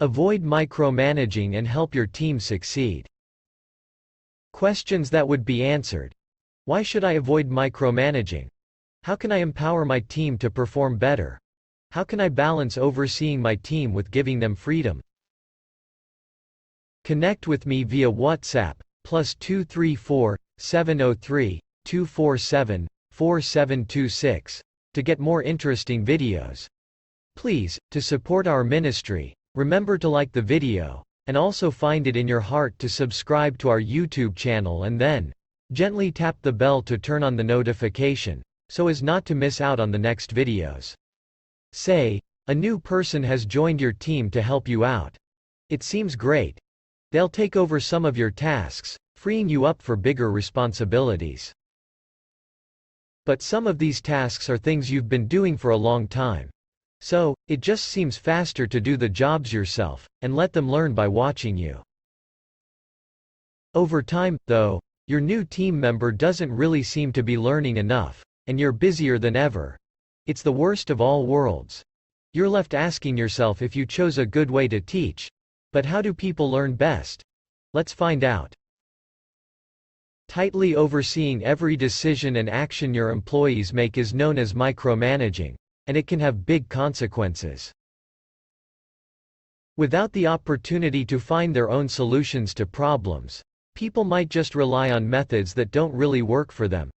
Avoid micromanaging and help your team succeed. Questions that would be answered. Why should I avoid micromanaging? How can I empower my team to perform better? How can I balance overseeing my team with giving them freedom? Connect with me via WhatsApp, +234 703 247 4726, to get more interesting videos. Please, to support our ministry, remember to like the video, and also find it in your heart to subscribe to our YouTube channel and then gently tap the bell to turn on the notification, so as not to miss out on the next videos. Say, a new person has joined your team to help you out. It seems great. They'll take over some of your tasks, freeing you up for bigger responsibilities. But some of these tasks are things you've been doing for a long time. So, it just seems faster to do the jobs yourself, and let them learn by watching you. Over time, though, your new team member doesn't really seem to be learning enough, and you're busier than ever. It's the worst of all worlds. You're left asking yourself if you chose a good way to teach. But how do people learn best? Let's find out. Tightly overseeing every decision and action your employees make is known as micromanaging, and it can have big consequences. Without the opportunity to find their own solutions to problems, people might just rely on methods that don't really work for them.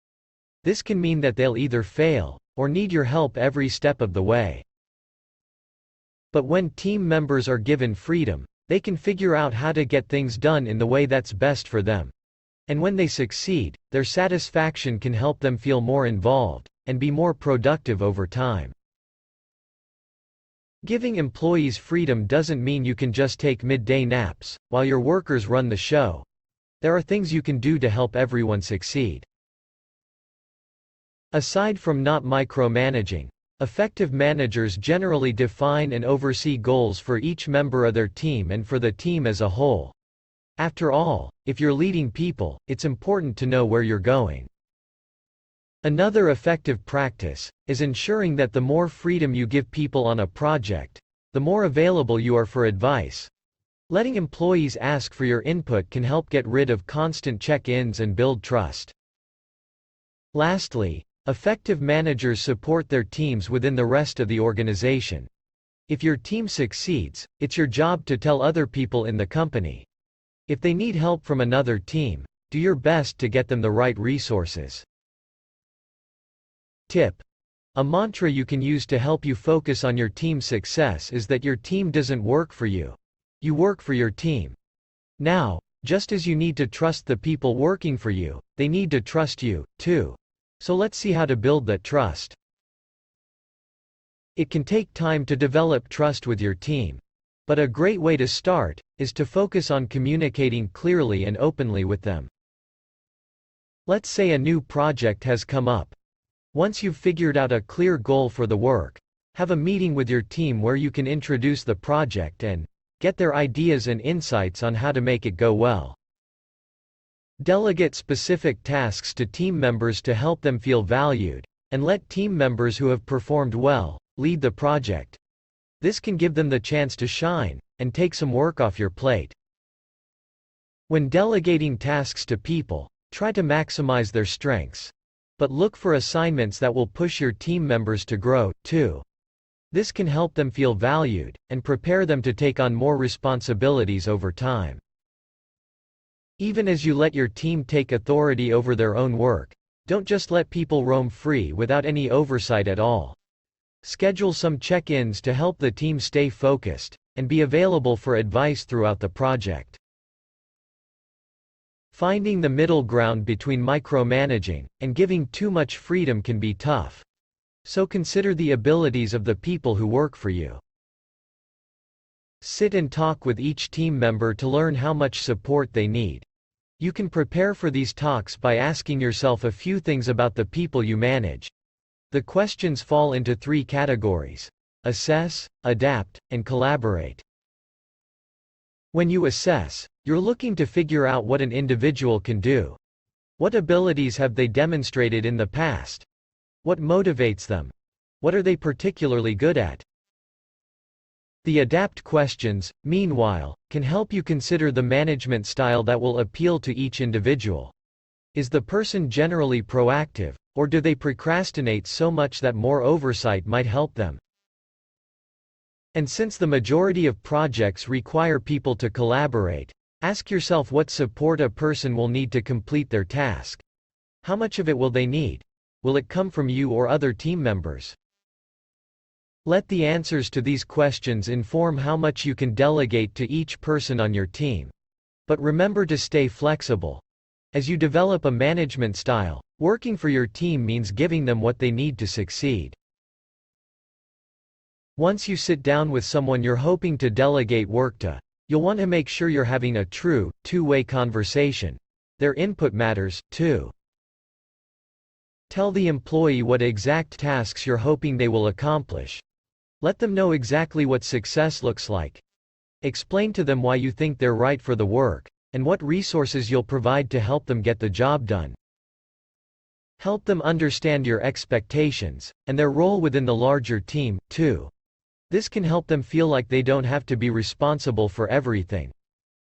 This can mean that they'll either fail, or need your help every step of the way. But when team members are given freedom, they can figure out how to get things done in the way that's best for them. And when they succeed, their satisfaction can help them feel more involved, and be more productive over time. Giving employees freedom doesn't mean you can just take midday naps, while your workers run the show. There are things you can do to help everyone succeed. Aside from not micromanaging, effective managers generally define and oversee goals for each member of their team and for the team as a whole. After all, if you're leading people, it's important to know where you're going. Another effective practice is ensuring that the more freedom you give people on a project, the more available you are for advice. Letting employees ask for your input can help get rid of constant check-ins and build trust. Lastly, effective managers support their teams within the rest of the organization. If your team succeeds, it's your job to tell other people in the company. If they need help from another team, do your best to get them the right resources. Tip: a mantra you can use to help you focus on your team's success is that your team doesn't work for you. You work for your team. Now, just as you need to trust the people working for you, they need to trust you, too. So let's see how to build that trust. It can take time to develop trust with your team. But a great way to start is to focus on communicating clearly and openly with them. Let's say a new project has come up. Once you've figured out a clear goal for the work, have a meeting with your team where you can introduce the project and get their ideas and insights on how to make it go well. Delegate specific tasks to team members to help them feel valued, and let team members who have performed well lead the project. This can give them the chance to shine, and take some work off your plate. When delegating tasks to people, try to maximize their strengths. But look for assignments that will push your team members to grow, too. This can help them feel valued, and prepare them to take on more responsibilities over time. Even as you let your team take authority over their own work, don't just let people roam free without any oversight at all. Schedule some check-ins to help the team stay focused, and be available for advice throughout the project. Finding the middle ground between micromanaging and giving too much freedom can be tough. So consider the abilities of the people who work for you. Sit and talk with each team member to learn how much support they need. You can prepare for these talks by asking yourself a few things about the people you manage. The questions fall into 3 categories: assess, adapt, and collaborate. When you assess, you're looking to figure out what an individual can do. What abilities have they demonstrated in the past? What motivates them? What are they particularly good at? The adapt questions, meanwhile, can help you consider the management style that will appeal to each individual. Is the person generally proactive, or do they procrastinate so much that more oversight might help them? And since the majority of projects require people to collaborate, ask yourself what support a person will need to complete their task. How much of it will they need? Will it come from you or other team members? Let the answers to these questions inform how much you can delegate to each person on your team. But remember to stay flexible. As you develop a management style, working for your team means giving them what they need to succeed. Once you sit down with someone you're hoping to delegate work to, you'll want to make sure you're having a true, two-way conversation. Their input matters, too. Tell the employee what exact tasks you're hoping they will accomplish. Let them know exactly what success looks like. Explain to them why you think they're right for the work, and what resources you'll provide to help them get the job done. Help them understand your expectations, and their role within the larger team, too. This can help them feel like they don't have to be responsible for everything.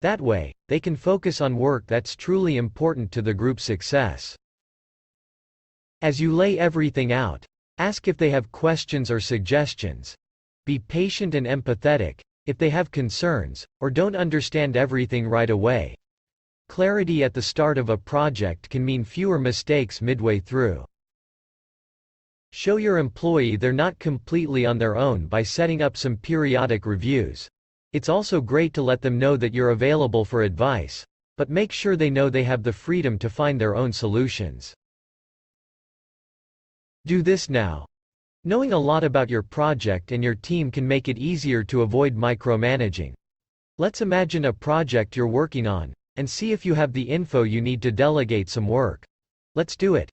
That way, they can focus on work that's truly important to the group's success. As you lay everything out, ask if they have questions or suggestions. Be patient and empathetic if they have concerns, or don't understand everything right away. Clarity at the start of a project can mean fewer mistakes midway through. Show your employee they're not completely on their own by setting up some periodic reviews. It's also great to let them know that you're available for advice, but make sure they know they have the freedom to find their own solutions. Do this now. Knowing a lot about your project and your team can make it easier to avoid micromanaging. Let's imagine a project you're working on, and see if you have the info you need to delegate some work. Let's do it.